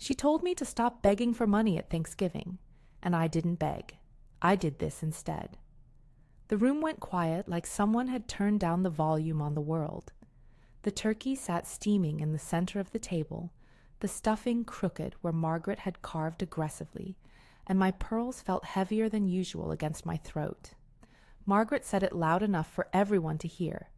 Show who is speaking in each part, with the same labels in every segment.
Speaker 1: She told me to stop begging for money at Thanksgiving, and I didn't beg. I did this instead. The room went quiet like someone had turned down the volume on the world. The turkey sat steaming in the center of the table, the stuffing crooked where Margaret had carved aggressively, and my pearls felt heavier than usual against my throat. Margaret said it loud enough for everyone to hear.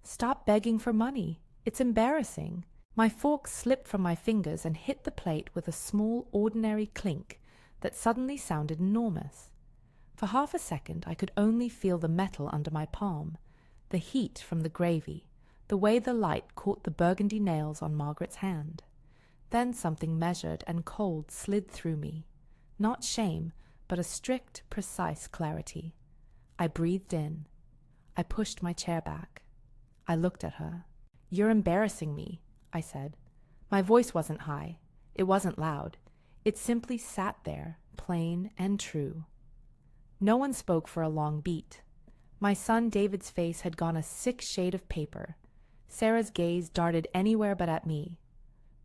Speaker 1: "Stop begging for money. It's embarrassing." My fork slipped from my fingers and hit the plate with a small, ordinary clink that suddenly sounded enormous. For half a second I could only feel the metal under my palm, the heat from the gravy, the way the light caught the burgundy nails on Margaret's hand. Then something measured and cold slid through me. Not shame, but a strict, precise clarity. I breathed in. I pushed my chair back. I looked at her. "You're embarrassing me," I said. My voice wasn't high. It wasn't loud. It simply sat there, plain and true. No one spoke for a long beat. My son David's face had gone a sick shade of paper. Sarah's gaze darted anywhere but at me.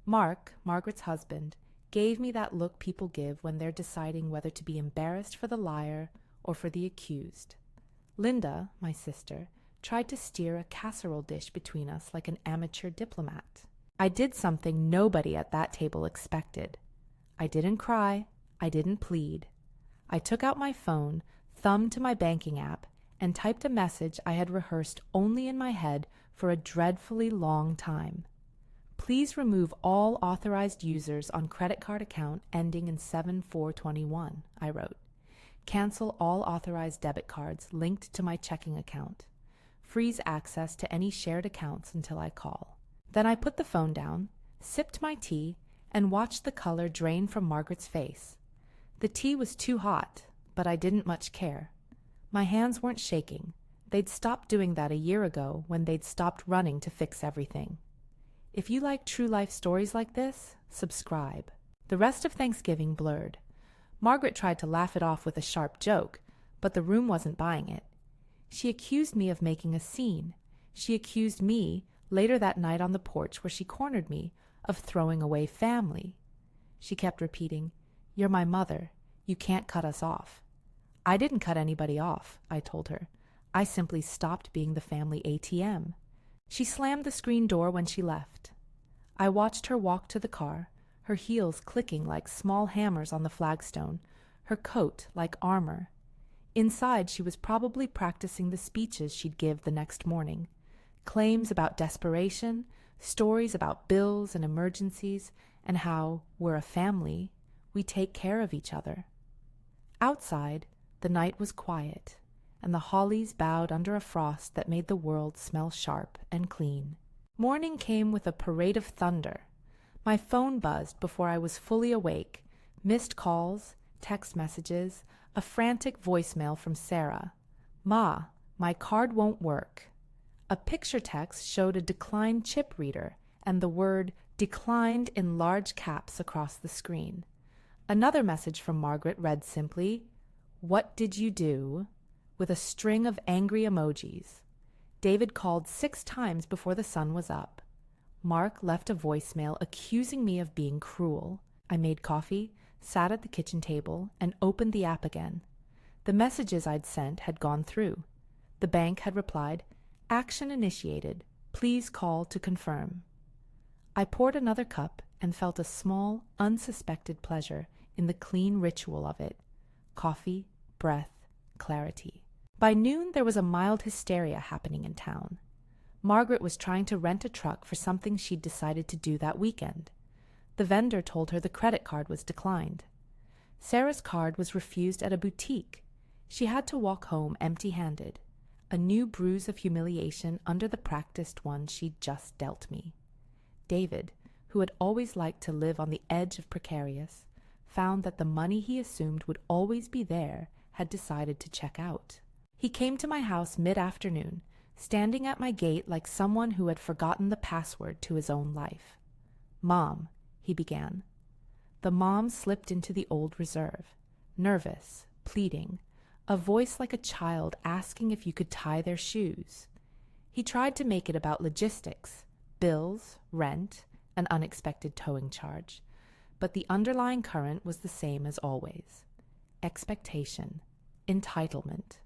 Speaker 1: Mark, Margaret's husband, gave me that look people give when they're deciding whether to be embarrassed for the liar or for the accused. Linda, my sister, tried to steer a casserole dish between us like an amateur diplomat. I did something nobody at that table expected. I didn't cry. I didn't plead. I took out my phone, thumbed to my banking app, and typed a message I had rehearsed only in my head for a dreadfully long time. "Please remove all authorized users on credit card account ending in 7421, I wrote. "Cancel all authorized debit cards linked to my checking account. Freeze access to any shared accounts until I call." Then I put the phone down, sipped my tea, and watched the color drain from Margaret's face. The tea was too hot, but I didn't much care. My hands weren't shaking. They'd stopped doing that a year ago when they'd stopped running to fix everything. If you like true life stories like this, subscribe. The rest of Thanksgiving blurred. Margaret tried to laugh it off with a sharp joke, but the room wasn't buying it. She accused me of making a scene. She accused me, later that night on the porch where she cornered me, of throwing away family. She kept repeating, "You're my mother. You can't cut us off." I didn't cut anybody off, I told her. I simply stopped being the family ATM. She slammed the screen door when she left. I watched her walk to the car, her heels clicking like small hammers on the flagstone, her coat like armor. Inside, she was probably practicing the speeches she'd give the next morning. Claims about desperation, stories about bills and emergencies, and how we're a family, we take care of each other. Outside, the night was quiet, and the hollies bowed under a frost that made the world smell sharp and clean. Morning came with a parade of thunder. My phone buzzed before I was fully awake. Missed calls, text messages, a frantic voicemail from Sarah. "Ma, my card won't work." A picture text showed a declined chip reader and the word "declined" in large caps across the screen. Another message from Margaret read simply, "What did you do?" with a string of angry emojis. David called 6 times before the sun was up. Mark left a voicemail accusing me of being cruel. I made coffee, sat at the kitchen table, and opened the app again. The messages I'd sent had gone through. The bank had replied, "Action initiated. Please call to confirm." I poured another cup and felt a small, unsuspected pleasure in the clean ritual of it. Coffee, breath, clarity. By noon, there was a mild hysteria happening in town. Margaret was trying to rent a truck for something she'd decided to do that weekend. The vendor told her the credit card was declined. Sarah's card was refused at a boutique. She had to walk home empty-handed, a new bruise of humiliation under the practiced one she'd just dealt me. David, who had always liked to live on the edge of precarious, found that the money he assumed would always be there had decided to check out. He came to my house mid-afternoon, standing at my gate like someone who had forgotten the password to his own life. "Mom," he began. The mom slipped into the old reserve, nervous, pleading, a voice like a child asking if you could tie their shoes. He tried to make it about logistics, bills, rent, an unexpected towing charge, but the underlying current was the same as always. Expectation, entitlement,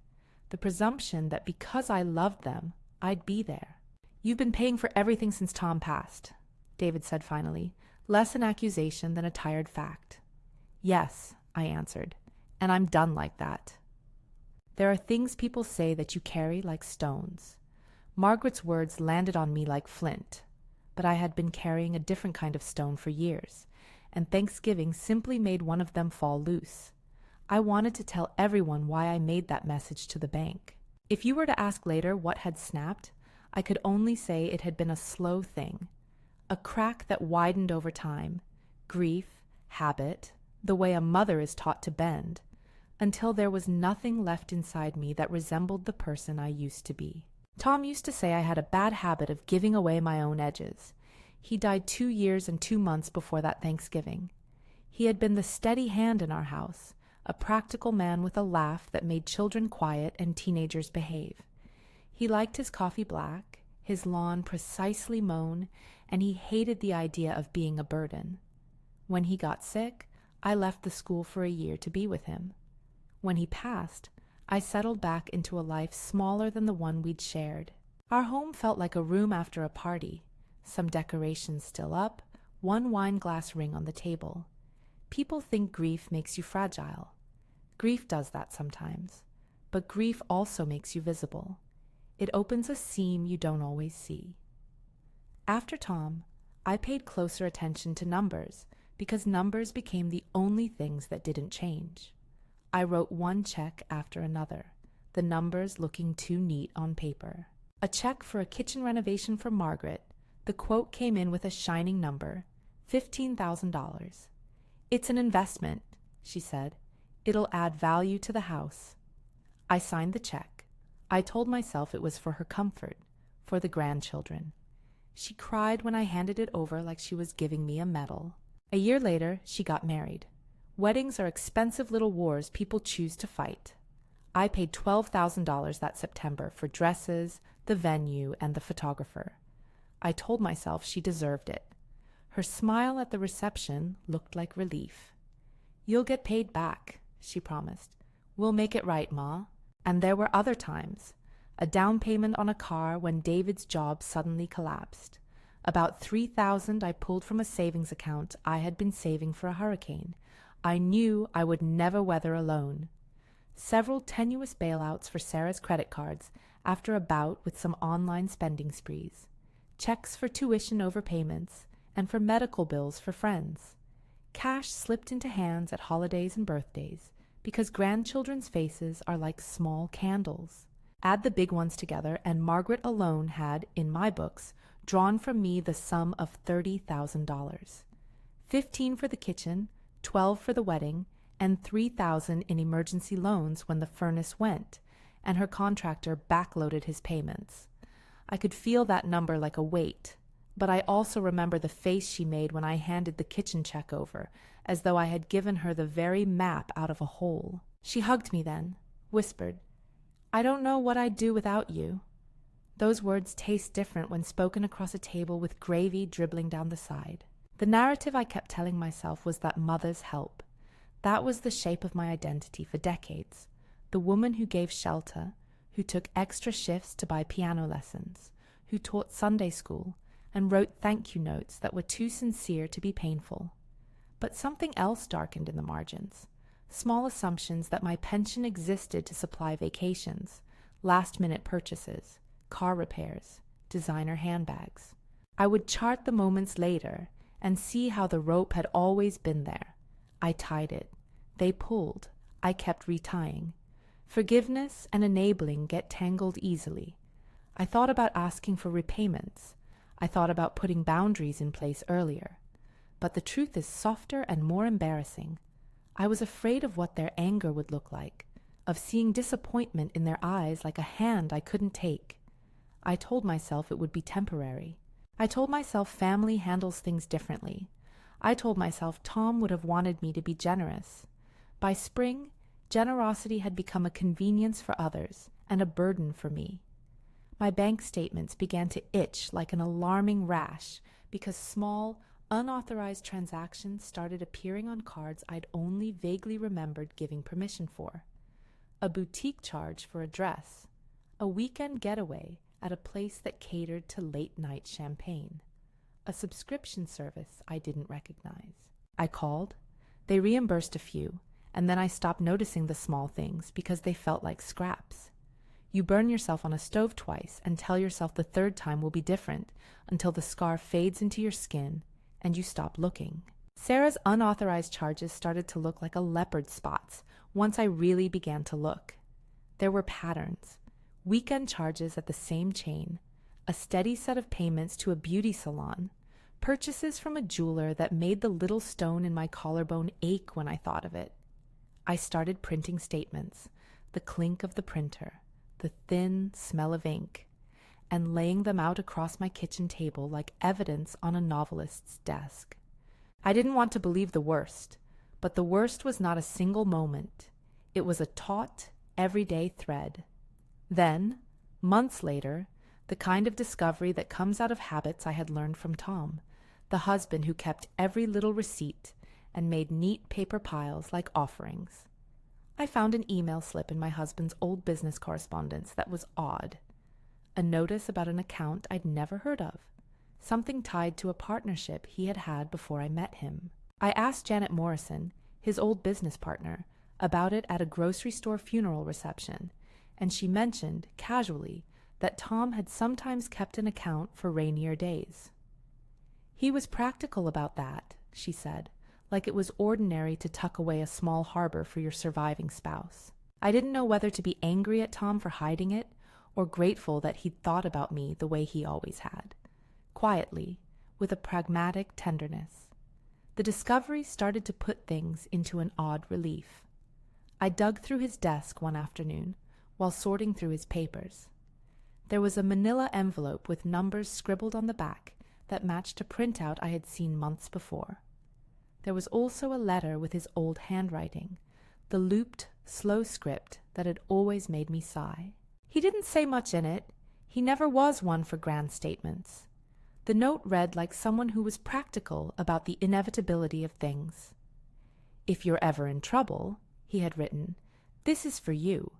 Speaker 1: the presumption that because I loved them, I'd be there. "You've been paying for everything since Tom passed," David said finally, less an accusation than a tired fact. "Yes," I answered, "and I'm done like that." There are things people say that you carry like stones. Margaret's words landed on me like flint, but I had been carrying a different kind of stone for years, and Thanksgiving simply made one of them fall loose. I wanted to tell everyone why I made that message to the bank. If you were to ask later what had snapped, I could only say it had been a slow thing, a crack that widened over time, grief, habit, the way a mother is taught to bend, until there was nothing left inside me that resembled the person I used to be. Tom used to say I had a bad habit of giving away my own edges. He died 2 years and 2 months before that Thanksgiving. He had been the steady hand in our house, a practical man with a laugh that made children quiet and teenagers behave. He liked his coffee black, his lawn precisely mown, and he hated the idea of being a burden. When he got sick, I left the school for a year to be with him. When he passed, I settled back into a life smaller than the one we'd shared. Our home felt like a room after a party, some decorations still up, one wine glass ring on the table. People think grief makes you fragile. Grief does that sometimes, but grief also makes you visible. It opens a seam you don't always see. After Tom, I paid closer attention to numbers because numbers became the only things that didn't change. I wrote one check after another, the numbers looking too neat on paper. A check for a kitchen renovation for Margaret. The quote came in with a shining number, $15,000. "It's an investment," she said. "It'll add value to the house." I signed the check. I told myself it was for her comfort, for the grandchildren. She cried when I handed it over like she was giving me a medal. A year later, she got married. Weddings are expensive little wars people choose to fight. I paid $12,000 that September for dresses, the venue, and the photographer. I told myself she deserved it. Her smile at the reception looked like relief. "You'll get paid back," she promised. "We'll make it right, Ma." And there were other times. A down payment on a car when David's job suddenly collapsed. About $3,000 I pulled from a savings account I had been saving for a hurricane. I knew I would never weather alone. Several tenuous bailouts for Sarah's credit cards after a bout with some online spending sprees. Checks for tuition overpayments and for medical bills for friends. Cash slipped into hands at holidays and birthdays because grandchildren's faces are like small candles. Add the big ones together, and Margaret alone had, in my books, drawn from me the sum of $30,000. 15 for the kitchen, 12 for the wedding, and $3,000 in emergency loans when the furnace went, and her contractor backloaded his payments. I could feel that number like a weight, but I also remember the face she made when I handed the kitchen check over, as though I had given her the very map out of a hole. She hugged me then, whispered, "I don't know what I'd do without you." Those words taste different when spoken across a table with gravy dribbling down the side. The narrative I kept telling myself was that mothers help. That was the shape of my identity for decades. The woman who gave shelter, who took extra shifts to buy piano lessons, who taught Sunday school, and wrote thank you notes that were too sincere to be painful. But something else darkened in the margins. Small assumptions that my pension existed to supply vacations, last-minute purchases, car repairs, designer handbags. I would chart the moments later and see how the rope had always been there. I tied it. They pulled. I kept retying. Forgiveness and enabling get tangled easily. I thought about asking for repayments. I thought about putting boundaries in place earlier. But the truth is softer and more embarrassing. I was afraid of what their anger would look like, of seeing disappointment in their eyes like a hand I couldn't take. I told myself it would be temporary. I told myself family handles things differently. I told myself Tom would have wanted me to be generous. By spring, generosity had become a convenience for others and a burden for me. My bank statements began to itch like an alarming rash because small, Unauthorized transactions started appearing on cards I'd only vaguely remembered giving permission for. A boutique charge for a dress. A weekend getaway at a place that catered to late-night champagne. A subscription service I didn't recognize. I called. They reimbursed a few, and then I stopped noticing the small things because they felt like scraps. You burn yourself on a stove twice and tell yourself the third time will be different until the scar fades into your skin and you stop looking. Sarah's unauthorized charges started to look like a leopard spots once I really began to look. There were patterns. Weekend charges at the same chain, a steady set of payments to a beauty salon, purchases from a jeweler that made the little stone in my collarbone ache when I thought of it. I started printing statements, the clink of the printer, the thin smell of ink, and laying them out across my kitchen table like evidence on a novelist's desk. I didn't want to believe the worst, but the worst was not a single moment. It was a taut, everyday thread. Then, months later, the kind of discovery that comes out of habits I had learned from Tom, the husband who kept every little receipt and made neat paper piles like offerings. I found an email slip in my husband's old business correspondence that was odd. A notice about an account I'd never heard of, something tied to a partnership he had had before I met him. I asked Janet Morrison, his old business partner, about it at a grocery store funeral reception, and she mentioned, casually, that Tom had sometimes kept an account for rainier days. He was practical about that, she said, like it was ordinary to tuck away a small harbor for your surviving spouse. I didn't know whether to be angry at Tom for hiding it or grateful that he'd thought about me the way he always had, quietly, with a pragmatic tenderness. The discovery started to put things into an odd relief. I dug through his desk one afternoon while sorting through his papers. There was a manila envelope with numbers scribbled on the back that matched a printout I had seen months before. There was also a letter with his old handwriting, the looped, slow script that had always made me sigh. He didn't say much in it. He never was one for grand statements. The note read like someone who was practical about the inevitability of things. "If you're ever in trouble," he had written, "this is for you.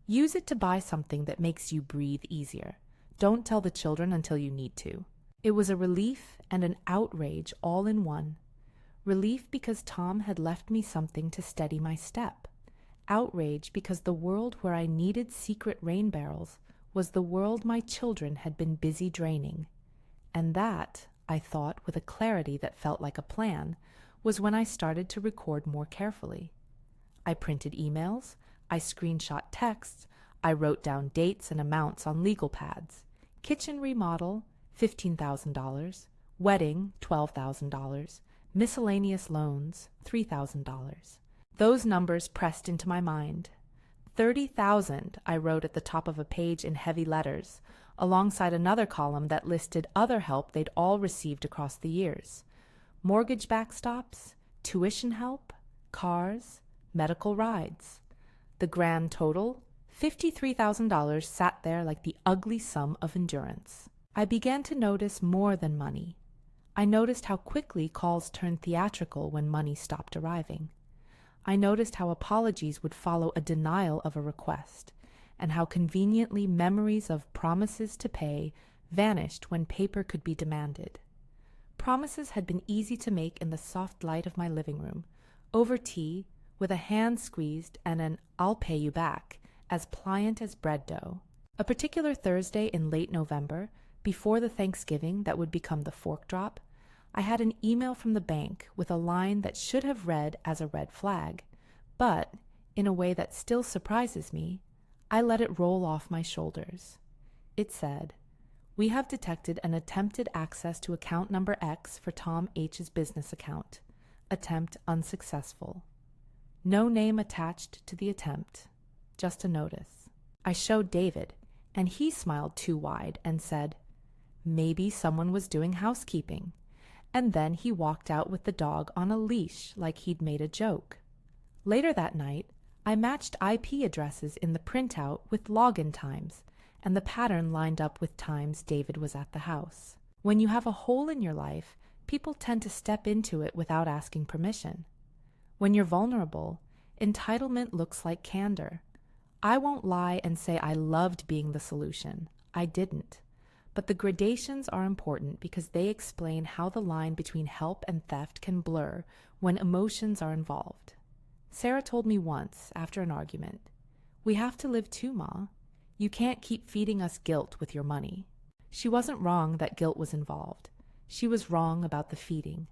Speaker 1: Use it to buy something that makes you breathe easier. Don't tell the children until you need to." It was a relief and an outrage all in one. Relief because Tom had left me something to steady my step. Outrage because the world where I needed secret rain barrels was the world my children had been busy draining. And that, I thought with a clarity that felt like a plan, was when I started to record more carefully. I printed emails, I screenshot texts, I wrote down dates and amounts on legal pads. Kitchen remodel, $15,000. Wedding, $12,000. Miscellaneous loans, $3,000. Those numbers pressed into my mind. 30,000, I wrote at the top of a page in heavy letters, alongside another column that listed other help they'd all received across the years. Mortgage backstops, tuition help, cars, medical rides. The grand total, $53,000, sat there like the ugly sum of endurance. I began to notice more than money. I noticed how quickly calls turned theatrical when money stopped arriving. I noticed how apologies would follow a denial of a request, and how conveniently memories of promises to pay vanished when paper could be demanded. Promises had been easy to make in the soft light of my living room, over tea, with a hand squeezed and an "I'll pay you back" as pliant as bread dough. A particular Thursday in late November, before the Thanksgiving that would become the fork drop, I had an email from the bank with a line that should have read as a red flag, but, in a way that still surprises me, I let it roll off my shoulders. It said, "We have detected an attempted access to account number X for Tom H.'s business account. Attempt unsuccessful. No name attached to the attempt. Just a notice." I showed David, and he smiled too wide and said, "Maybe someone was doing housekeeping." And then he walked out with the dog on a leash like he'd made a joke. Later that night, I matched IP addresses in the printout with login times, and the pattern lined up with times David was at the house. When you have a hole in your life, people tend to step into it without asking permission. When you're vulnerable, entitlement looks like candor. I won't lie and say I loved being the solution. I didn't. But the gradations are important because they explain how the line between help and theft can blur when emotions are involved. Sarah told me once, after an argument, "We have to live too, Ma. You can't keep feeding us guilt with your money." She wasn't wrong that guilt was involved. She was wrong about the feeding.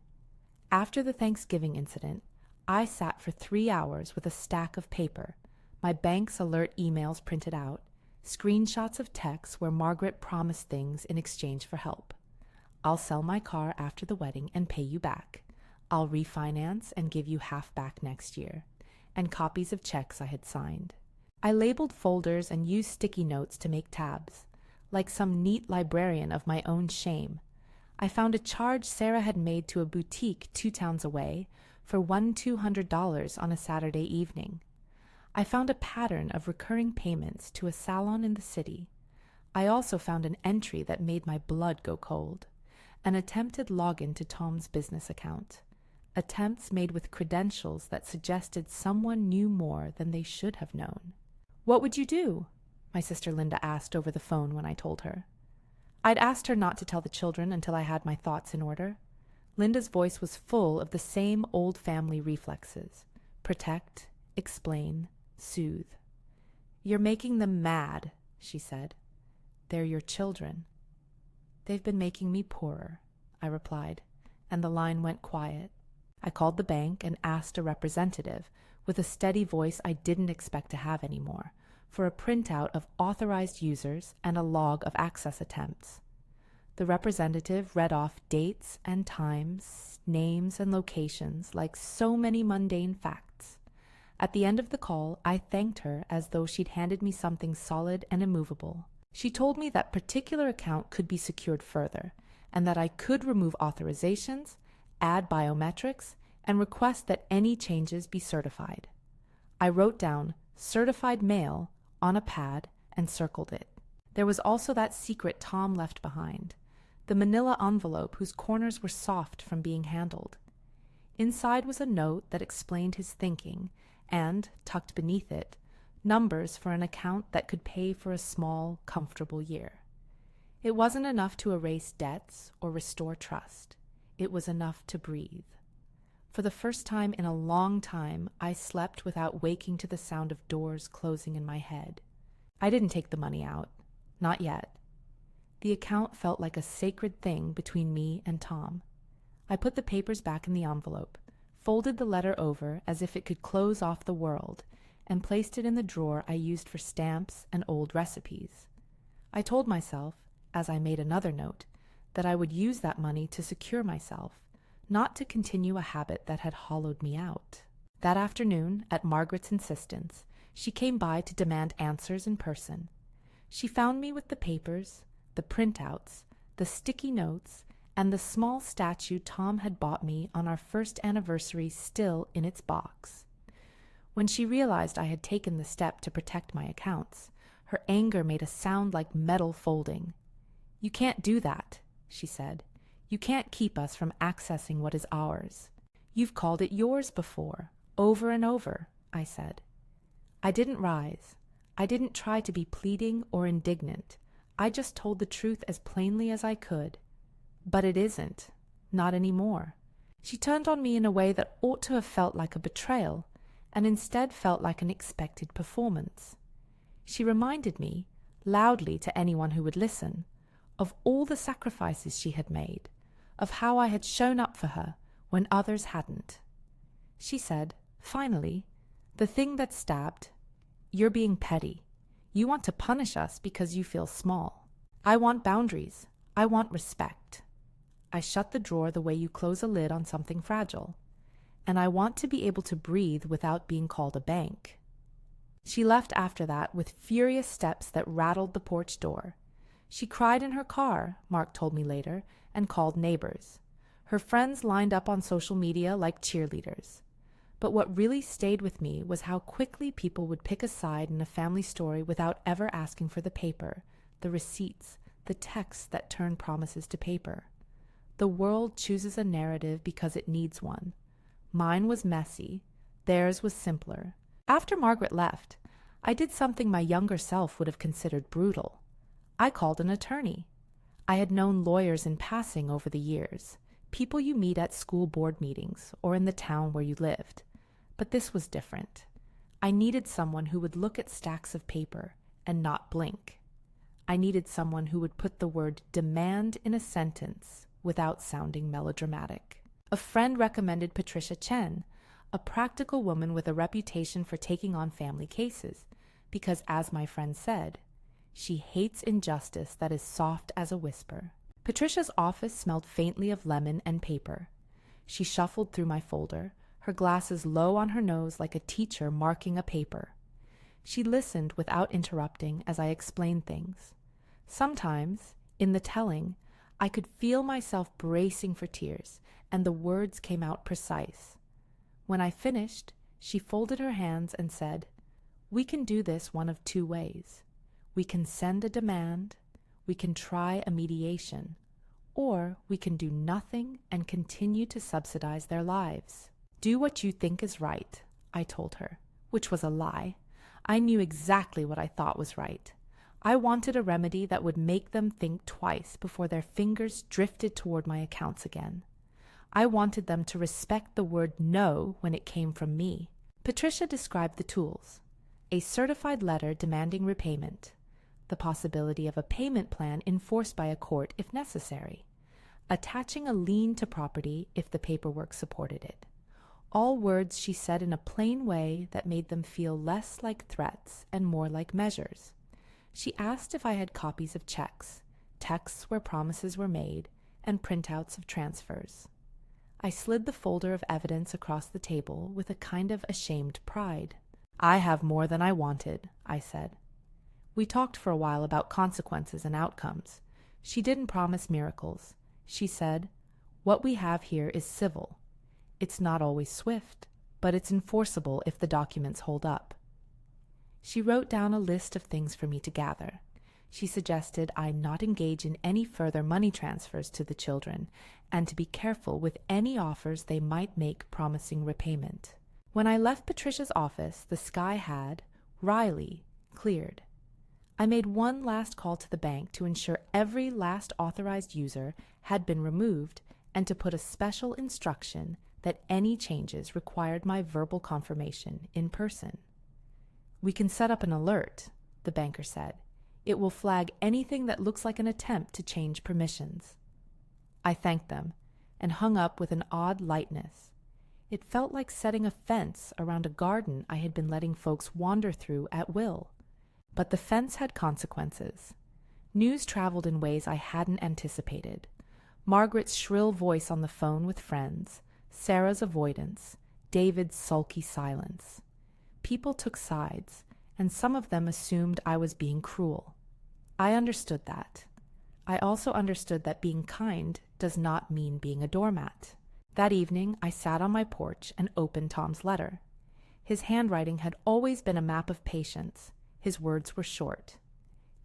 Speaker 1: After the Thanksgiving incident, I sat for 3 hours with a stack of paper, my bank's alert emails printed out, screenshots of texts where Margaret promised things in exchange for help. "I'll sell my car after the wedding and pay you back. I'll refinance and give you half back next year," and copies of checks I had signed. I labeled folders and used sticky notes to make tabs. Like some neat librarian of my own shame, I found a charge Sarah had made to a boutique 2 towns away for $200 on a Saturday evening. I found a pattern of recurring payments to a salon in the city. I also found an entry that made my blood go cold, an attempted login to Tom's business account. Attempts made with credentials that suggested someone knew more than they should have known. "What would you do?" my sister Linda asked over the phone when I told her. I'd asked her not to tell the children until I had my thoughts in order. Linda's voice was full of the same old family reflexes: protect, explain, soothe. "You're making them mad," she said. "They're your children." "They've been making me poorer," I replied, and the line went quiet. I called the bank and asked a representative, with a steady voice I didn't expect to have anymore, for a printout of authorized users and a log of access attempts. The representative read off dates and times, names and locations like so many mundane facts. At the end of the call, I thanked her as though she'd handed me something solid and immovable. She told me that particular account could be secured further, and that I could remove authorizations, add biometrics, and request that any changes be certified. I wrote down "certified mail" on a pad and circled it. There was also that secret Tom left behind, the manila envelope whose corners were soft from being handled. Inside was a note that explained his thinking, and, tucked beneath it, numbers for an account that could pay for a small, comfortable year. It wasn't enough to erase debts or restore trust. It was enough to breathe. For the first time in a long time, I slept without waking to the sound of doors closing in my head. I didn't take the money out. Not yet. The account felt like a sacred thing between me and Tom. I put the papers back in the envelope, folded the letter over as if it could close off the world, and placed it in the drawer I used for stamps and old recipes. I told myself, as I made another note, that I would use that money to secure myself, not to continue a habit that had hollowed me out. That afternoon, at Margaret's insistence, she came by to demand answers in person. She found me with the papers, the printouts, the sticky notes, and the small statue Tom had bought me on our first anniversary still in its box. When she realized I had taken the step to protect my accounts, her anger made a sound like metal folding. "You can't do that," she said. "You can't keep us from accessing what is ours. You've called it yours before, over and over," I said. I didn't rise. I didn't try to be pleading or indignant. I just told the truth as plainly as I could. But it isn't. Not anymore. She turned on me in a way that ought to have felt like a betrayal, and instead felt like an expected performance. She reminded me, loudly to anyone who would listen, of all the sacrifices she had made, of how I had shown up for her when others hadn't. She said, finally, the thing that stabbed, "You're being petty. You want to punish us because you feel small. I want boundaries. I want respect. I shut the drawer the way you close a lid on something fragile. And I want to be able to breathe without being called a bank." She left after that with furious steps that rattled the porch door. She cried in her car, Mark told me later, and called neighbors. Her friends lined up on social media like cheerleaders. But what really stayed with me was how quickly people would pick a side in a family story without ever asking for the paper, the receipts, the texts that turned promises to paper. The world chooses a narrative because it needs one. Mine was messy. Theirs was simpler. After Margaret left, I did something my younger self would have considered brutal. I called an attorney. I had known lawyers in passing over the years, people you meet at school board meetings or in the town where you lived. But this was different. I needed someone who would look at stacks of paper and not blink. I needed someone who would put the word demand in a sentence without sounding melodramatic. A friend recommended Patricia Chen, a practical woman with a reputation for taking on family cases, because, as my friend said, she hates injustice that is soft as a whisper. Patricia's office smelled faintly of lemon and paper. She shuffled through my folder, her glasses low on her nose like a teacher marking a paper. She listened without interrupting as I explained things. Sometimes, in the telling, I could feel myself bracing for tears, and the words came out precise. When I finished, she folded her hands and said, "We can do this one of two ways. We can send a demand, we can try a mediation, or we can do nothing and continue to subsidize their lives." "Do what you think is right," I told her, which was a lie. I knew exactly what I thought was right. I wanted a remedy that would make them think twice before their fingers drifted toward my accounts again. I wanted them to respect the word no when it came from me. Patricia described the tools: a certified letter demanding repayment, the possibility of a payment plan enforced by a court if necessary, attaching a lien to property if the paperwork supported it. All words she said in a plain way that made them feel less like threats and more like measures. She asked if I had copies of checks, texts where promises were made, and printouts of transfers. I slid the folder of evidence across the table with a kind of ashamed pride. "I have more than I wanted," I said. We talked for a while about consequences and outcomes. She didn't promise miracles. She said, "What we have here is civil. It's not always swift, but it's enforceable if the documents hold up." She wrote down a list of things for me to gather. She suggested I not engage in any further money transfers to the children, and to be careful with any offers they might make promising repayment. When I left Patricia's office, the sky had, wryly, cleared. I made one last call to the bank to ensure every last authorized user had been removed, and to put a special instruction that any changes required my verbal confirmation in person. "We can set up an alert," the banker said. "It will flag anything that looks like an attempt to change permissions." I thanked them and hung up with an odd lightness. It felt like setting a fence around a garden I had been letting folks wander through at will. But the fence had consequences. News traveled in ways I hadn't anticipated. Margaret's shrill voice on the phone with friends, Sarah's avoidance, David's sulky silence. People took sides, and some of them assumed I was being cruel. I understood that. I also understood that being kind does not mean being a doormat. That evening, I sat on my porch and opened Tom's letter. His handwriting had always been a map of patience. His words were short.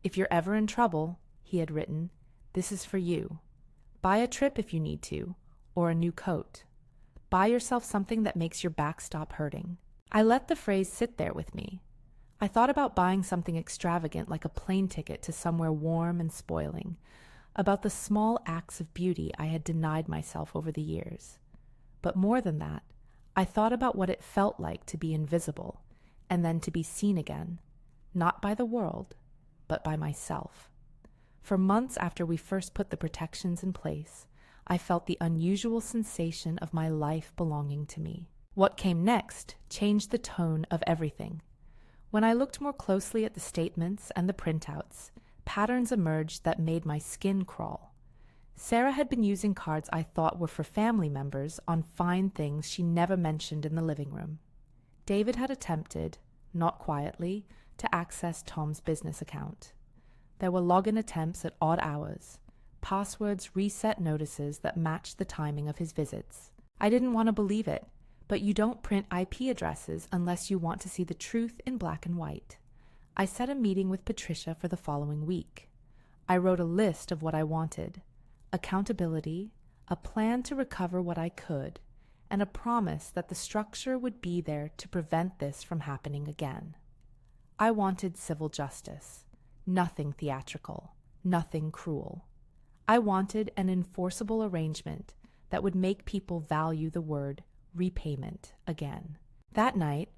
Speaker 1: "If you're ever in trouble," he had written, "this is for you. Buy a trip if you need to, or a new coat. Buy yourself something that makes your back stop hurting." I let the phrase sit there with me. I thought about buying something extravagant like a plane ticket to somewhere warm and spoiling, about the small acts of beauty I had denied myself over the years. But more than that, I thought about what it felt like to be invisible, and then to be seen again, not by the world, but by myself. For months after we first put the protections in place, I felt the unusual sensation of my life belonging to me. What came next changed the tone of everything. When I looked more closely at the statements and the printouts, patterns emerged that made my skin crawl. Sarah had been using cards I thought were for family members on fine things she never mentioned in the living room. David had attempted, not quietly, to access Tom's business account. There were login attempts at odd hours, passwords reset notices that matched the timing of his visits. I didn't want to believe it, but you don't print IP addresses unless you want to see the truth in black and white. I set a meeting with Patricia for the following week. I wrote a list of what I wanted: accountability, a plan to recover what I could, and a promise that the structure would be there to prevent this from happening again. I wanted civil justice, nothing theatrical, nothing cruel. I wanted an enforceable arrangement that would make people value the word repayment again. That night,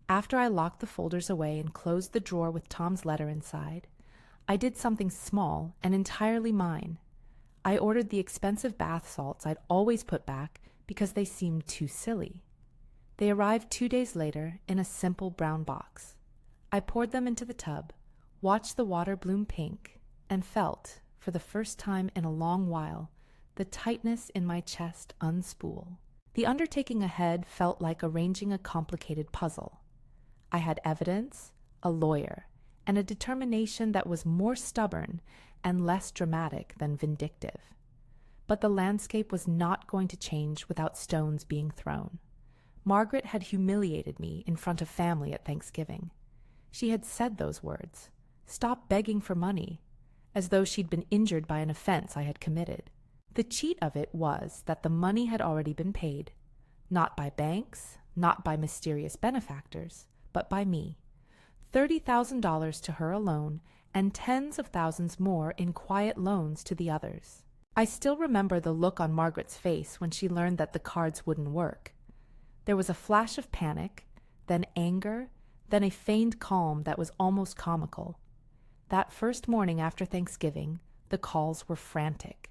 Speaker 1: after I locked the folders away and closed the drawer with Tom's letter inside, I did something small and entirely mine. I ordered the expensive bath salts I'd always put back because they seemed too silly. They arrived 2 days later in a simple brown box. I poured them into the tub, watched the water bloom pink, and felt, for the first time in a long while, the tightness in my chest unspool. The undertaking ahead felt like arranging a complicated puzzle. I had evidence, a lawyer, and a determination that was more stubborn and less dramatic than vindictive. But the landscape was not going to change without stones being thrown. Margaret had humiliated me in front of family at Thanksgiving. She had said those words, "Stop begging for money," as though she'd been injured by an offense I had committed. The cheat of it was that the money had already been paid, not by banks, not by mysterious benefactors, but by me. $30,000 to her alone, and tens of thousands more in quiet loans to the others. I still remember the look on Margaret's face when she learned that the cards wouldn't work. There was a flash of panic, then anger, then a feigned calm that was almost comical. That first morning after Thanksgiving, the calls were frantic.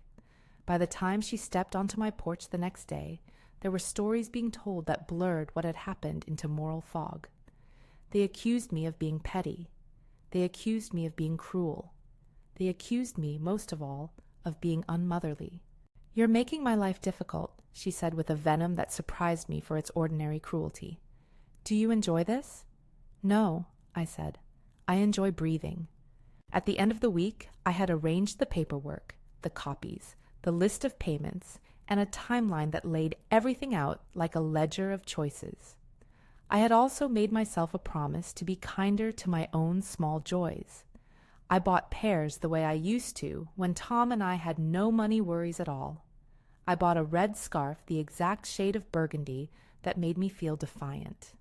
Speaker 1: By the time she stepped onto my porch the next day, there were stories being told that blurred what had happened into moral fog. They accused me of being petty. They accused me of being cruel. They accused me, most of all, of being unmotherly. "You're making my life difficult," she said with a venom that surprised me for its ordinary cruelty. "Do you enjoy this?" "No," I said. "I enjoy breathing." At the end of the week, I had arranged the paperwork, the copies, the list of payments, and a timeline that laid everything out like a ledger of choices. I had also made myself a promise to be kinder to my own small joys. I bought pears the way I used to when Tom and I had no money worries at all. I bought a red scarf the exact shade of burgundy that made me feel defiant.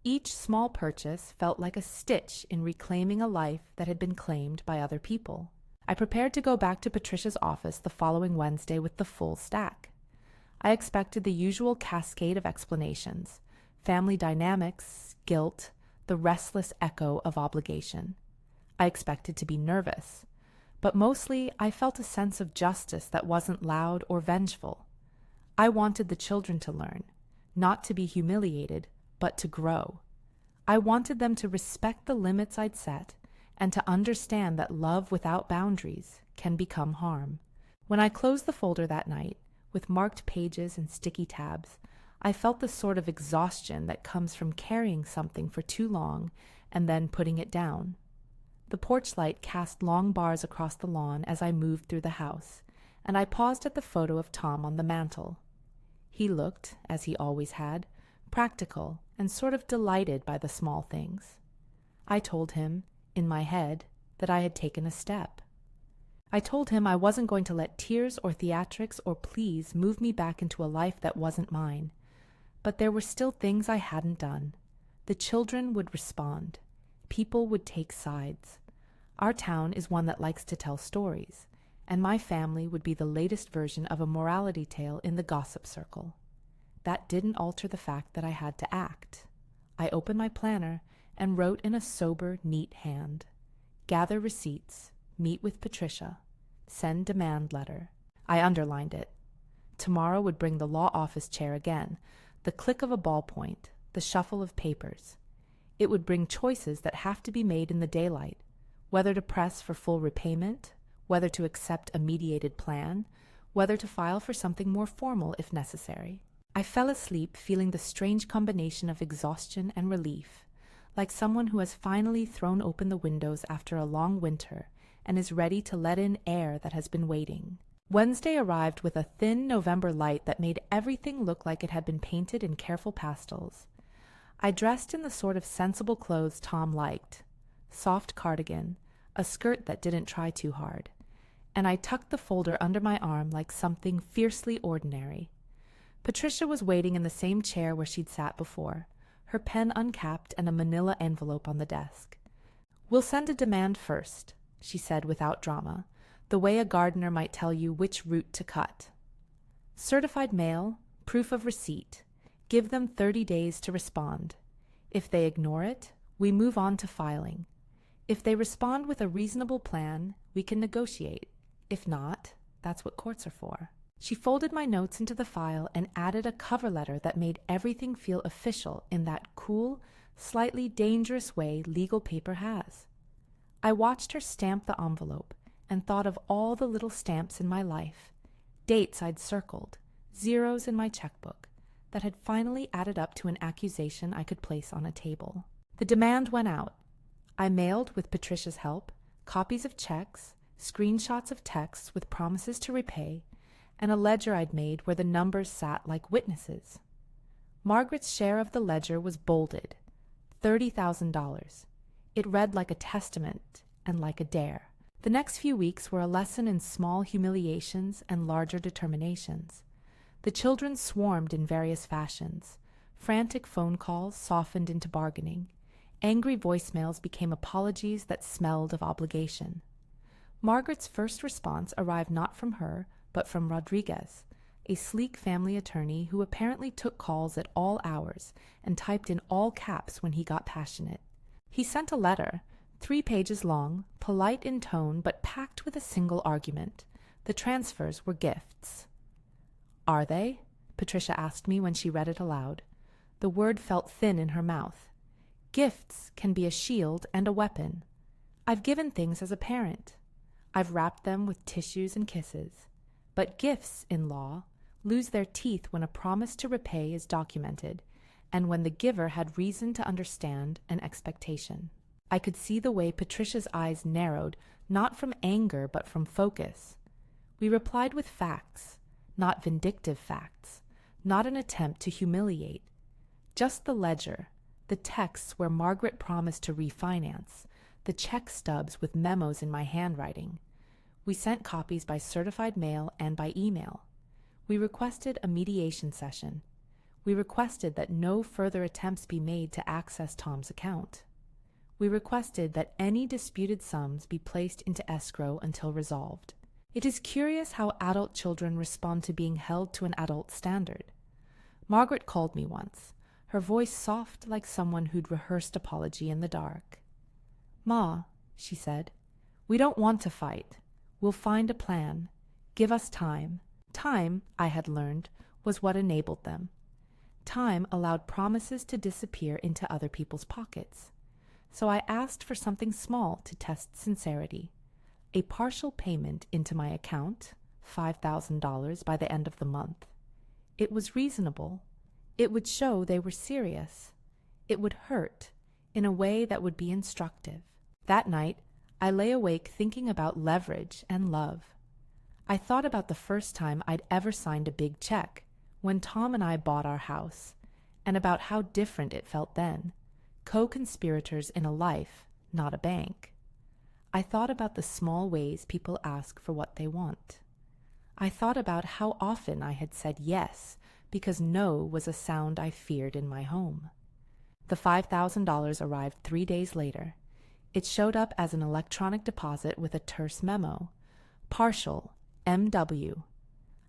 Speaker 1: Each small purchase felt like a stitch in reclaiming a life that had been claimed by other people. I prepared to go back to Patricia's office the following Wednesday with the full stack. I expected the usual cascade of explanations: family dynamics, guilt, the restless echo of obligation. I expected to be nervous, but mostly I felt a sense of justice that wasn't loud or vengeful. I wanted the children to learn, not to be humiliated, but to grow. I wanted them to respect the limits I'd set and to understand that love without boundaries can become harm. When I closed the folder that night, with marked pages and sticky tabs, I felt the sort of exhaustion that comes from carrying something for too long and then putting it down. The porch light cast long bars across the lawn as I moved through the house, and I paused at the photo of Tom on the mantel. He looked, as he always had, practical and sort of delighted by the small things. I told him, in my head, that I had taken a step. I told him I wasn't going to let tears or theatrics or pleas move me back into a life that wasn't mine. But there were still things I hadn't done. The children would respond. People would take sides. Our town is one that likes to tell stories, and my family would be the latest version of a morality tale in the gossip circle. That didn't alter the fact that I had to act. I opened my planner and wrote in a sober, neat hand: gather receipts, meet with Patricia, send demand letter. I underlined it. Tomorrow would bring the law office chair again, the click of a ballpoint, the shuffle of papers. It would bring choices that have to be made in the daylight, whether to press for full repayment, whether to accept a mediated plan, whether to file for something more formal if necessary. I fell asleep feeling the strange combination of exhaustion and relief, like someone who has finally thrown open the windows after a long winter and is ready to let in air that has been waiting. Wednesday arrived with a thin November light that made everything look like it had been painted in careful pastels. I dressed in the sort of sensible clothes Tom liked: soft cardigan, a skirt that didn't try too hard, and I tucked the folder under my arm like something fiercely ordinary. Patricia was waiting in the same chair where she'd sat before, her pen uncapped and a manila envelope on the desk. "We'll send a demand first," she said without drama, the way a gardener might tell you which root to cut. "Certified mail, proof of receipt. Give them 30 days to respond. If they ignore it, we move on to filing. If they respond with a reasonable plan, we can negotiate. If not, that's what courts are for." She folded my notes into the file and added a cover letter that made everything feel official in that cool, slightly dangerous way legal paper has. I watched her stamp the envelope and thought of all the little stamps in my life, dates I'd circled, zeros in my checkbook, that had finally added up to an accusation I could place on a table. The demand went out. I mailed, with Patricia's help, copies of checks, screenshots of texts with promises to repay, and a ledger I'd made where the numbers sat like witnesses. Margaret's share of the ledger was bolded, $30,000. It read like a testament and like a dare. The next few weeks were a lesson in small humiliations and larger determinations. The children swarmed in various fashions. Frantic phone calls softened into bargaining. Angry voicemails became apologies that smelled of obligation. Margaret's first response arrived not from her, but from Rodriguez, a sleek family attorney who apparently took calls at all hours and typed in all caps when he got passionate. He sent a letter, 3 pages long, polite in tone but packed with a single argument. The transfers were gifts. "Are they?" Patricia asked me when she read it aloud. The word felt thin in her mouth. "Gifts can be a shield and a weapon. I've given things as a parent. I've wrapped them with tissues and kisses. But gifts, in law, lose their teeth when a promise to repay is documented, and when the giver had reason to understand an expectation." I could see the way Patricia's eyes narrowed, not from anger but from focus. We replied with facts, not vindictive facts, not an attempt to humiliate. Just the ledger, the texts where Margaret promised to refinance, the check stubs with memos in my handwriting. We sent copies by certified mail and by email. We requested a mediation session. We requested that no further attempts be made to access Tom's account. We requested that any disputed sums be placed into escrow until resolved. It is curious how adult children respond to being held to an adult standard. Margaret called me once, her voice soft like someone who'd rehearsed apology in the dark. "Ma," she said, "we don't want to fight. We'll find a plan. Give us time." Time, I had learned, was what enabled them. Time allowed promises to disappear into other people's pockets. So I asked for something small to test sincerity. A partial payment into my account, $5,000 by the end of the month. It was reasonable. It would show they were serious. It would hurt in a way that would be instructive. That night, I lay awake thinking about leverage and love. I thought about the first time I'd ever signed a big check, when Tom and I bought our house, and about how different it felt then, co-conspirators in a life, not a bank. I thought about the small ways people ask for what they want. I thought about how often I had said yes because no was a sound I feared in my home. The $5,000 arrived 3 days later. It showed up as an electronic deposit with a terse memo. Partial, M.W.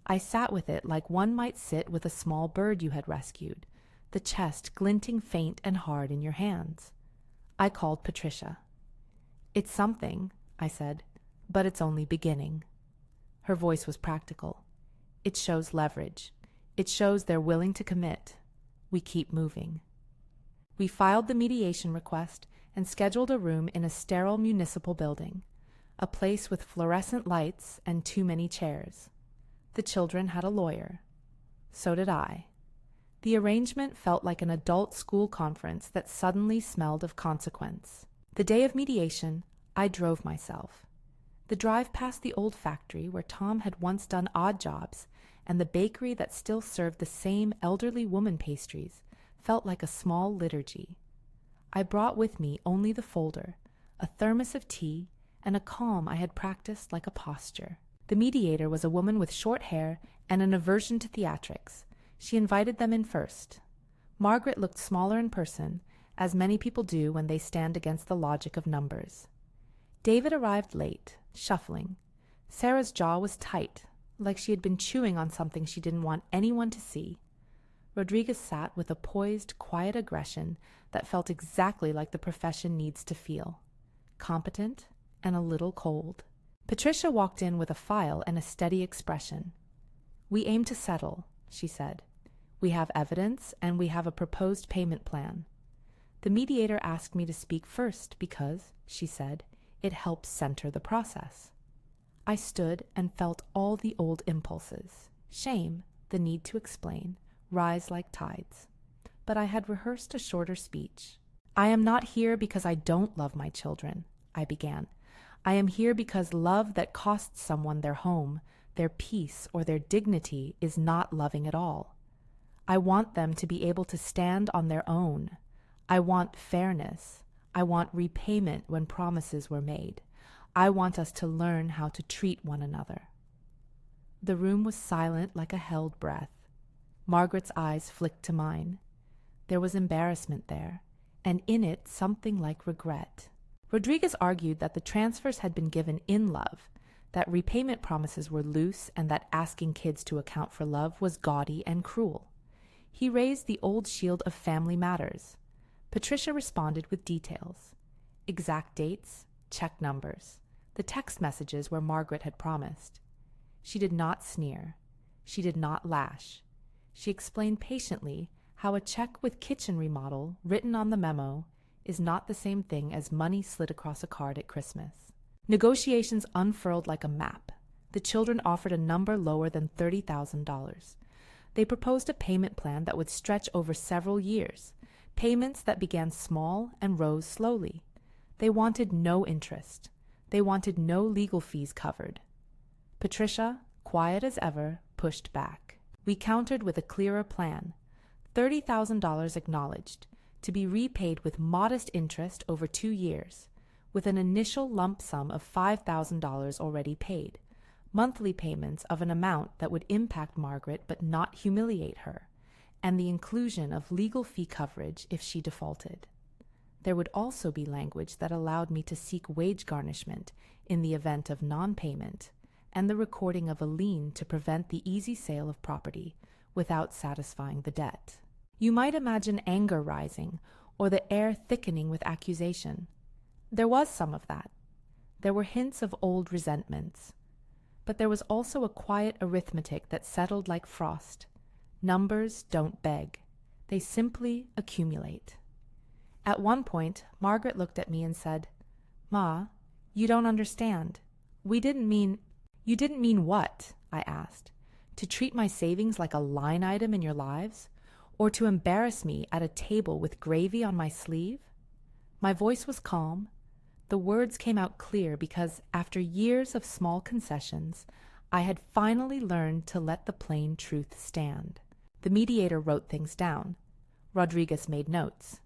Speaker 1: I sat with it like one might sit with a small bird you had rescued, the chest glinting faint and hard in your hands. I called Patricia. "It's something," I said, "but it's only beginning." Her voice was practical. "It shows leverage. It shows they're willing to commit. We keep moving." We filed the mediation request and scheduled a room in a sterile municipal building, a place with fluorescent lights and too many chairs. The children had a lawyer. So did I. The arrangement felt like an adult school conference that suddenly smelled of consequence. The day of mediation, I drove myself. The drive past the old factory where Tom had once done odd jobs and the bakery that still served the same elderly woman pastries felt like a small liturgy. I brought with me only the folder, a thermos of tea, and a calm I had practiced like a posture. The mediator was a woman with short hair and an aversion to theatrics. She invited them in first. Margaret looked smaller in person, as many people do when they stand against the logic of numbers. David arrived late, shuffling. Sarah's jaw was tight, like she had been chewing on something she didn't want anyone to see. Rodriguez sat with a poised, quiet aggression that felt exactly like the profession needs to feel. Competent and a little cold. Patricia walked in with a file and a steady expression. "We aim to settle," she said. "We have evidence, and we have a proposed payment plan." The mediator asked me to speak first because, she said, it helps center the process. I stood and felt all the old impulses, shame, the need to explain, rise like tides. But I had rehearsed a shorter speech. "I am not here because I don't love my children," I began. "I am here because love that costs someone their home, their peace, or their dignity is not loving at all. I want them to be able to stand on their own. I want fairness. I want repayment when promises were made. I want us to learn how to treat one another." The room was silent like a held breath. Margaret's eyes flicked to mine. There was embarrassment there, and in it something like regret. Rodriguez argued that the transfers had been given in love, that repayment promises were loose, and that asking kids to account for love was gaudy and cruel. He raised the old shield of family matters. Patricia responded with details. Exact dates, check numbers, the text messages where Margaret had promised. She did not sneer. She did not lash. She explained patiently how a check with kitchen remodel written on the memo is not the same thing as money slid across a card at Christmas. Negotiations unfurled like a map. The children offered a number lower than $30,000. They proposed a payment plan that would stretch over several years, payments that began small and rose slowly. They wanted no interest. They wanted no legal fees covered. Patricia, quiet as ever, pushed back. We countered with a clearer plan. $30,000 acknowledged, to be repaid with modest interest over 2 years, with an initial lump sum of $5,000 already paid, monthly payments of an amount that would impact Margaret but not humiliate her, and the inclusion of legal fee coverage if she defaulted. There would also be language that allowed me to seek wage garnishment in the event of non-payment, and the recording of a lien to prevent the easy sale of property without satisfying the debt. You might imagine anger rising, or the air thickening with accusation. There was some of that. There were hints of old resentments. But there was also a quiet arithmetic that settled like frost. Numbers don't beg. They simply accumulate. At one point, Margaret looked at me and said, "Ma, you don't understand. You didn't mean what?" I asked. "To treat my savings like a line item in your lives? Or to embarrass me at a table with gravy on my sleeve?" My voice was calm. The words came out clear because, after years of small concessions, I had finally learned to let the plain truth stand. The mediator wrote things down. Rodriguez made notes.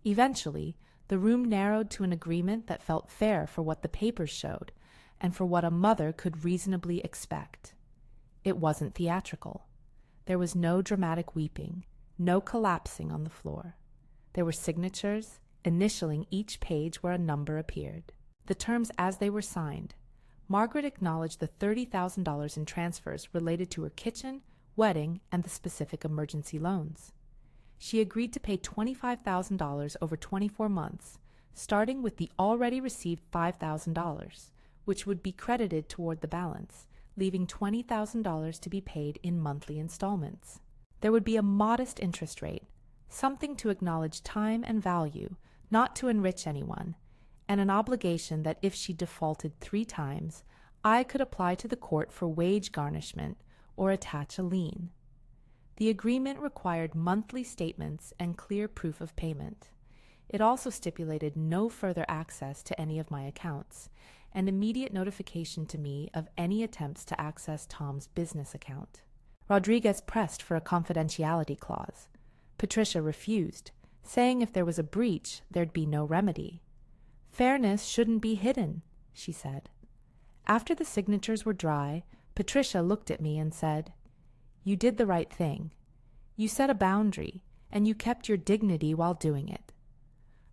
Speaker 1: Eventually, the room narrowed to an agreement that felt fair for what the papers showed, and for what a mother could reasonably expect. It wasn't theatrical. There was no dramatic weeping, no collapsing on the floor. There were signatures, initialing each page where a number appeared. The terms as they were signed. Margaret acknowledged the $30,000 in transfers related to her kitchen, wedding, and the specific emergency loans. She agreed to pay $25,000 over 24 months, starting with the already received $5,000, which would be credited toward the balance, leaving $20,000 to be paid in monthly installments. There would be a modest interest rate, something to acknowledge time and value, not to enrich anyone, and an obligation that if she defaulted 3 times, I could apply to the court for wage garnishment or attach a lien. The agreement required monthly statements and clear proof of payment. It also stipulated no further access to any of my accounts, and immediate notification to me of any attempts to access Tom's business account. Rodriguez pressed for a confidentiality clause. Patricia refused, saying if there was a breach, there'd be no remedy. Fairness shouldn't be hidden, she said. After the signatures were dry, Patricia looked at me and said, "You did the right thing. You set a boundary, and you kept your dignity while doing it."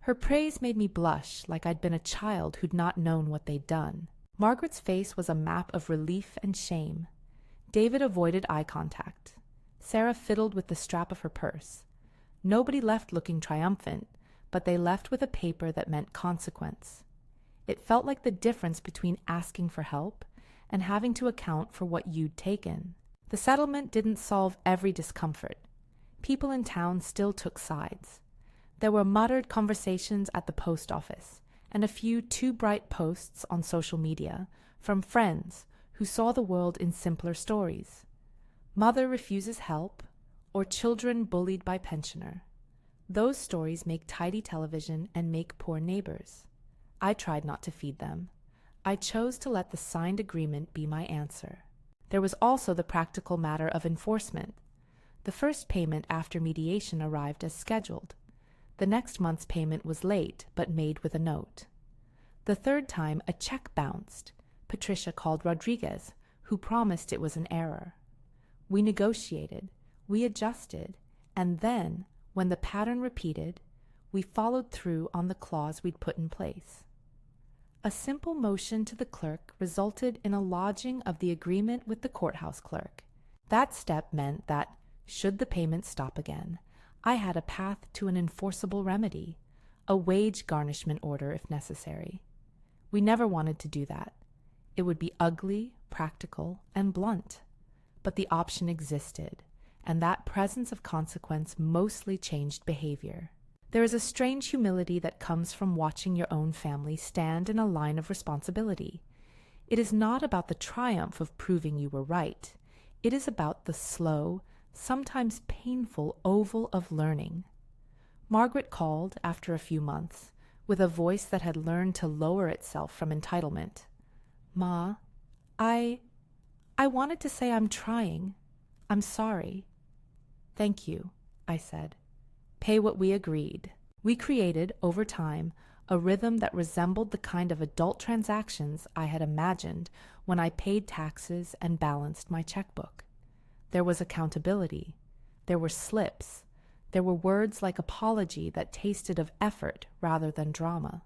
Speaker 1: Her praise made me blush like I'd been a child who'd not known what they'd done. Margaret's face was a map of relief and shame. David avoided eye contact. Sarah fiddled with the strap of her purse. Nobody left looking triumphant, but they left with a paper that meant consequence. It felt like the difference between asking for help and having to account for what you'd taken. The settlement didn't solve every discomfort. People in town still took sides. There were muttered conversations at the post office, and a few too-bright posts on social media from friends who saw the world in simpler stories. Mother refuses help, or children bullied by pensioner. Those stories make tidy television and make poor neighbors. I tried not to feed them. I chose to let the signed agreement be my answer. There was also the practical matter of enforcement. The first payment after mediation arrived as scheduled. The next month's payment was late, but made with a note. The third time, a check bounced. Patricia called Rodriguez, who promised it was an error. We negotiated, we adjusted, and then, when the pattern repeated, we followed through on the clause we'd put in place. A simple motion to the clerk resulted in a lodging of the agreement with the courthouse clerk. That step meant that, should the payment stop again, I had a path to an enforceable remedy, a wage garnishment order if necessary. We never wanted to do that. It would be ugly, practical, and blunt. But the option existed, and that presence of consequence mostly changed behavior. There is a strange humility that comes from watching your own family stand in a line of responsibility. It is not about the triumph of proving you were right. It is about the slow, sometimes painful oval of learning. Margaret called, after a few months, with a voice that had learned to lower itself from entitlement. "Ma, I wanted to say I'm trying. I'm sorry." "Thank you," I said. "Pay what we agreed." We created, over time, a rhythm that resembled the kind of adult transactions I had imagined when I paid taxes and balanced my checkbook. There was accountability. There were slips. There were words like apology that tasted of effort rather than drama.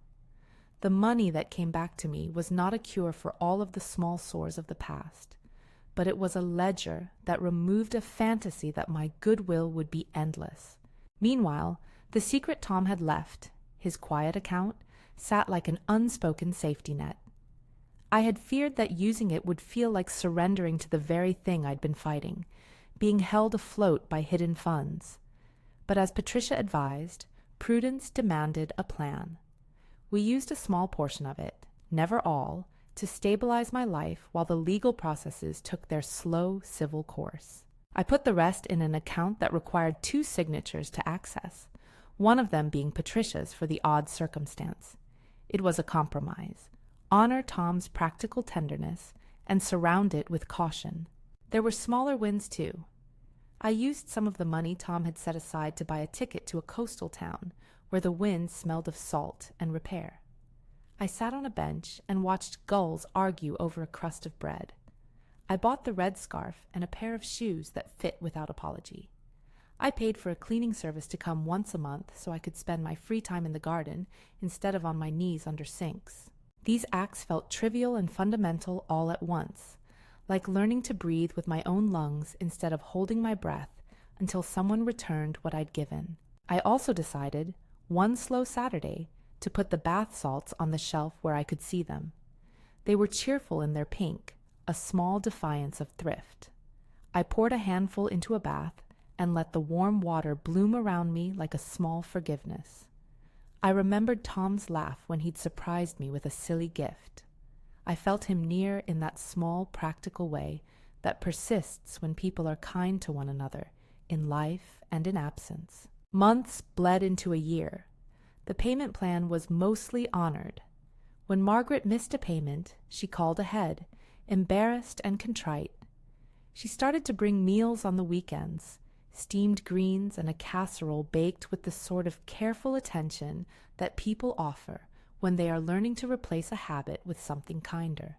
Speaker 1: The money that came back to me was not a cure for all of the small sores of the past, but it was a ledger that removed a fantasy that my goodwill would be endless. Meanwhile, the secret Tom had left, his quiet account, sat like an unspoken safety net. I had feared that using it would feel like surrendering to the very thing I'd been fighting, being held afloat by hidden funds. But as Patricia advised, prudence demanded a plan. We used a small portion of it, never all, to stabilize my life while the legal processes took their slow civil course. I put the rest in an account that required 2 signatures to access, one of them being Patricia's for the odd circumstance. It was a compromise. Honor Tom's practical tenderness and surround it with caution. There were smaller wins, too. I used some of the money Tom had set aside to buy a ticket to a coastal town where the wind smelled of salt and repair. I sat on a bench and watched gulls argue over a crust of bread. I bought the red scarf and a pair of shoes that fit without apology. I paid for a cleaning service to come once a month so I could spend my free time in the garden instead of on my knees under sinks. These acts felt trivial and fundamental all at once, like learning to breathe with my own lungs instead of holding my breath until someone returned what I'd given. I also decided, one slow Saturday, to put the bath salts on the shelf where I could see them. They were cheerful in their pink, a small defiance of thrift. I poured a handful into a bath and let the warm water bloom around me like a small forgiveness. I remembered Tom's laugh when he'd surprised me with a silly gift. I felt him near in that small, practical way that persists when people are kind to one another, in life and in absence. Months bled into a year. The payment plan was mostly honored. When Margaret missed a payment, she called ahead, embarrassed and contrite. She started to bring meals on the weekends, steamed greens and a casserole baked with the sort of careful attention that people offer when they are learning to replace a habit with something kinder.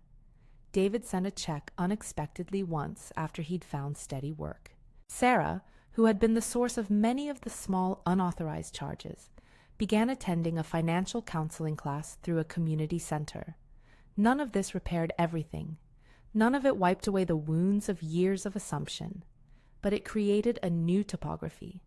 Speaker 1: David sent a check unexpectedly once after he'd found steady work. Sarah, who had been the source of many of the small unauthorized charges, began attending a financial counseling class through a community center. None of this repaired everything. None of it wiped away the wounds of years of assumption. But it created a new topography,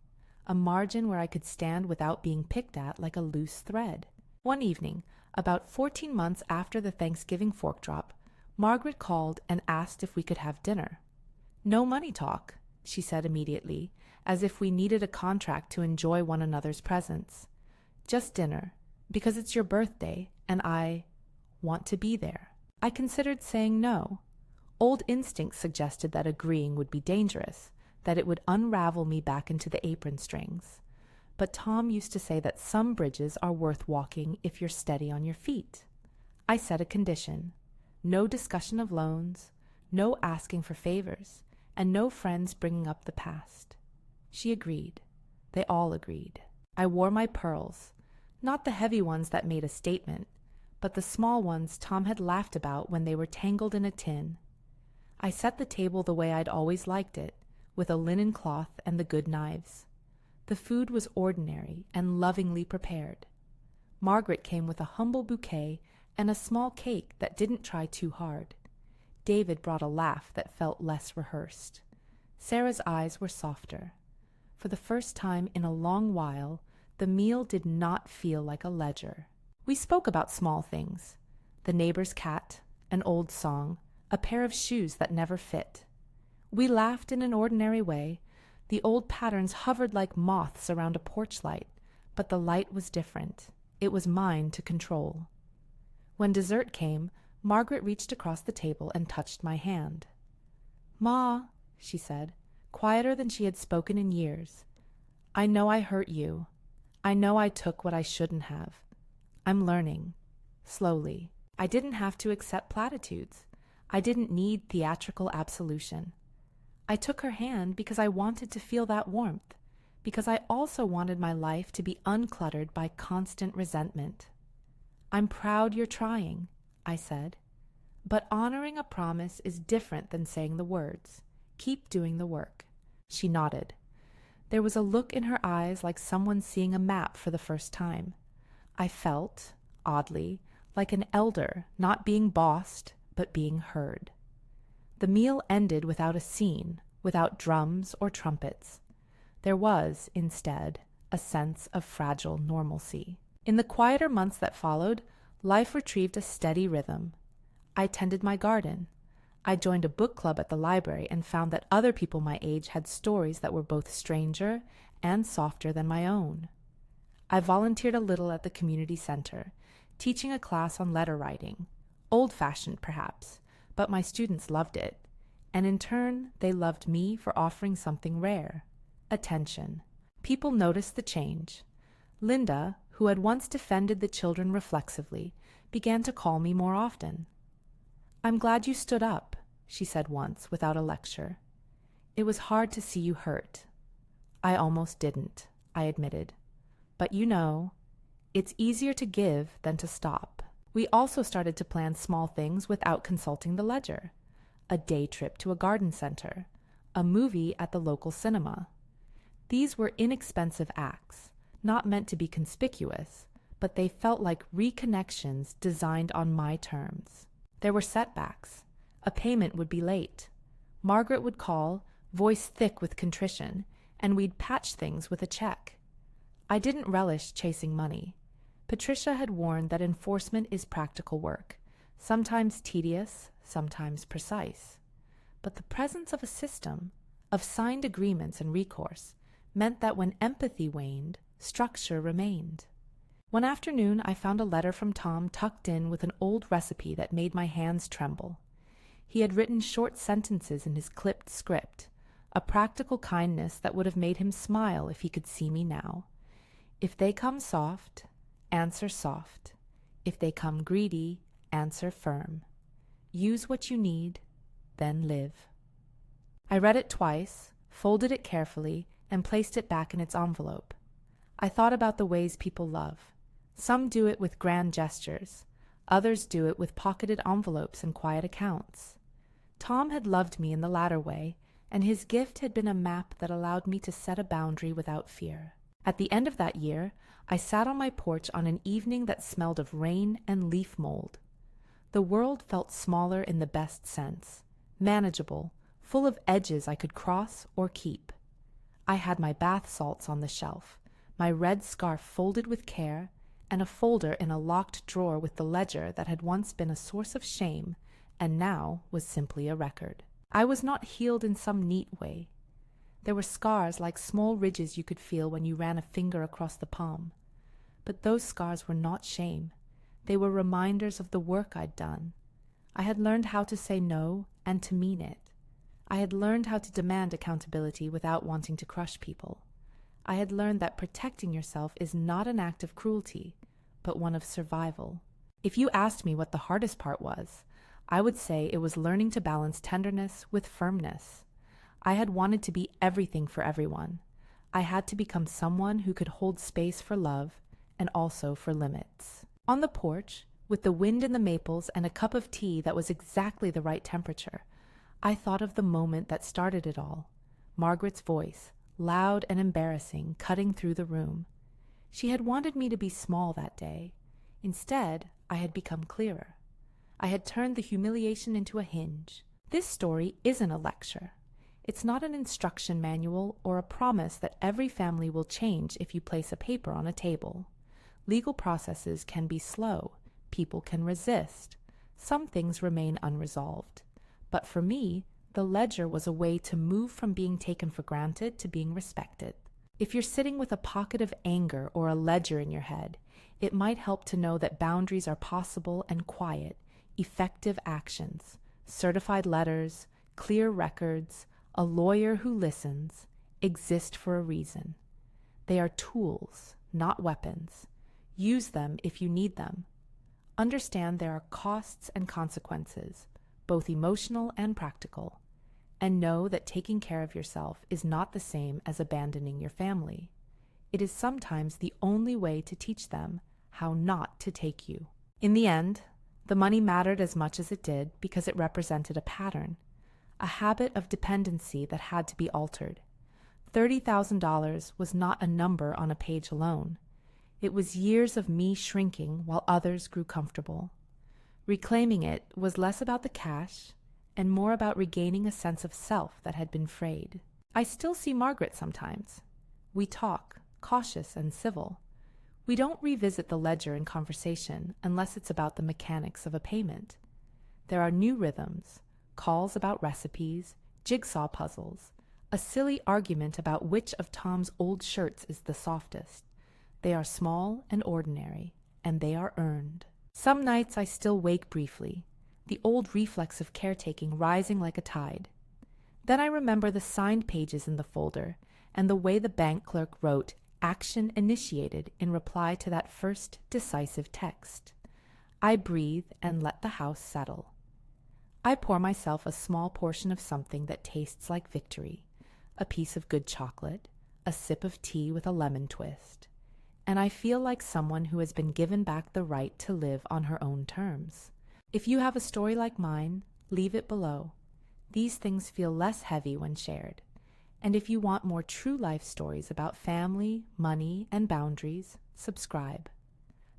Speaker 1: a margin where I could stand without being picked at like a loose thread. One evening, about 14 months after the Thanksgiving fork drop, Margaret called and asked if we could have dinner. "No money talk," she said immediately, as if we needed a contract to enjoy one another's presence. "Just dinner, because it's your birthday, and I want to be there." I considered saying no. Old instincts suggested that agreeing would be dangerous, that it would unravel me back into the apron strings. But Tom used to say that some bridges are worth walking if you're steady on your feet. I set a condition: no discussion of loans, no asking for favors, and no friends bringing up the past. She agreed. They all agreed. I wore my pearls, not the heavy ones that made a statement, but the small ones Tom had laughed about when they were tangled in a tin. I set the table the way I'd always liked it, with a linen cloth and the good knives. The food was ordinary and lovingly prepared. Margaret came with a humble bouquet and a small cake that didn't try too hard. David brought a laugh that felt less rehearsed. Sarah's eyes were softer. For the first time in a long while, the meal did not feel like a ledger. We spoke about small things: the neighbor's cat, an old song, a pair of shoes that never fit. We laughed in an ordinary way. The old patterns hovered like moths around a porch light, but the light was different. It was mine to control. When dessert came, Margaret reached across the table and touched my hand. "Ma," she said, quieter than she had spoken in years, "I know I hurt you. I know I took what I shouldn't have. I'm learning. Slowly. I didn't have to accept platitudes. I didn't need theatrical absolution. I took her hand because I wanted to feel that warmth, because I also wanted my life to be uncluttered by constant resentment. I'm proud you're trying," I said. "But honoring a promise is different than saying the words. Keep doing the work." She nodded. There was a look in her eyes like someone seeing a map for the first time. I felt, oddly, like an elder, not being bossed, but being heard. The meal ended without a scene, without drums or trumpets. There was, instead, a sense of fragile normalcy. In the quieter months that followed, life retrieved a steady rhythm. I tended my garden. I joined a book club at the library and found that other people my age had stories that were both stranger and softer than my own. I volunteered a little at the community center, teaching a class on letter writing. Old-fashioned, perhaps, but my students loved it, and in turn they loved me for offering something rare: attention. People noticed the change. Linda, who had once defended the children reflexively, began to call me more often. "I'm glad you stood up," she said once, without a lecture. "It was hard to see you hurt." "I almost didn't," I admitted. "But you know, it's easier to give than to stop." We also started to plan small things without consulting the ledger: a day trip to a garden center, a movie at the local cinema. These were inexpensive acts, not meant to be conspicuous, but they felt like reconnections designed on my terms. There were setbacks. A payment would be late. Margaret would call, voice thick with contrition, and we'd patch things with a check. I didn't relish chasing money. Patricia had warned that enforcement is practical work, sometimes tedious, sometimes precise. But the presence of a system, of signed agreements and recourse, meant that when empathy waned, structure remained. One afternoon I found a letter from Tom tucked in with an old recipe that made my hands tremble. He had written short sentences in his clipped script, a practical kindness that would have made him smile if he could see me now. "If they come soft, answer soft. If they come greedy, answer firm. Use what you need, then live." I read it twice, folded it carefully, and placed it back in its envelope. I thought about the ways people love. Some do it with grand gestures. Others do it with pocketed envelopes and quiet accounts. Tom had loved me in the latter way, and his gift had been a map that allowed me to set a boundary without fear. At the end of that year, I sat on my porch on an evening that smelled of rain and leaf mold. The world felt smaller in the best sense, manageable, full of edges I could cross or keep. I had my bath salts on the shelf, my red scarf folded with care, and a folder in a locked drawer with the ledger that had once been a source of shame and now was simply a record. I was not healed in some neat way. There were scars like small ridges you could feel when you ran a finger across the palm. But those scars were not shame. They were reminders of the work I'd done. I had learned how to say no and to mean it. I had learned how to demand accountability without wanting to crush people. I had learned that protecting yourself is not an act of cruelty, but one of survival. If you asked me what the hardest part was, I would say it was learning to balance tenderness with firmness. I had wanted to be everything for everyone. I had to become someone who could hold space for love and also for limits. On the porch, with the wind in the maples and a cup of tea that was exactly the right temperature, I thought of the moment that started it all. Margaret's voice, loud and embarrassing, cutting through the room. She had wanted me to be small that day. Instead, I had become clearer. I had turned the humiliation into a hinge. This story isn't a lecture. It's not an instruction manual or a promise that every family will change if you place a paper on a table. Legal processes can be slow. People can resist. Some things remain unresolved. But for me, the ledger was a way to move from being taken for granted to being respected. If you're sitting with a pocket of anger or a ledger in your head, it might help to know that boundaries are possible and quiet, effective actions, certified letters, clear records, a lawyer who listens, exist for a reason. They are tools, not weapons. Use them if you need them. Understand there are costs and consequences, both emotional and practical, and know that taking care of yourself is not the same as abandoning your family. It is sometimes the only way to teach them how not to take you. In the end, the money mattered as much as it did because it represented a pattern, a habit of dependency that had to be altered. $30,000 was not a number on a page alone. It was years of me shrinking while others grew comfortable. Reclaiming it was less about the cash and more about regaining a sense of self that had been frayed. I still see Margaret sometimes. We talk, cautious and civil. We don't revisit the ledger in conversation unless it's about the mechanics of a payment. There are new rhythms, calls about recipes, jigsaw puzzles, a silly argument about which of Tom's old shirts is the softest. They are small and ordinary, and they are earned. Some nights I still wake briefly, the old reflex of caretaking rising like a tide. Then I remember the signed pages in the folder and the way the bank clerk wrote "action initiated" in reply to that first decisive text. I breathe and let the house settle. I pour myself a small portion of something that tastes like victory, a piece of good chocolate, a sip of tea with a lemon twist, and I feel like someone who has been given back the right to live on her own terms. If you have a story like mine, leave it below. These things feel less heavy when shared. And if you want more true life stories about family, money, and boundaries, subscribe.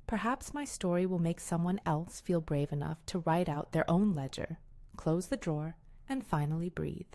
Speaker 1: Perhaps my story will make someone else feel brave enough to write out their own ledger, close the drawer, and finally breathe.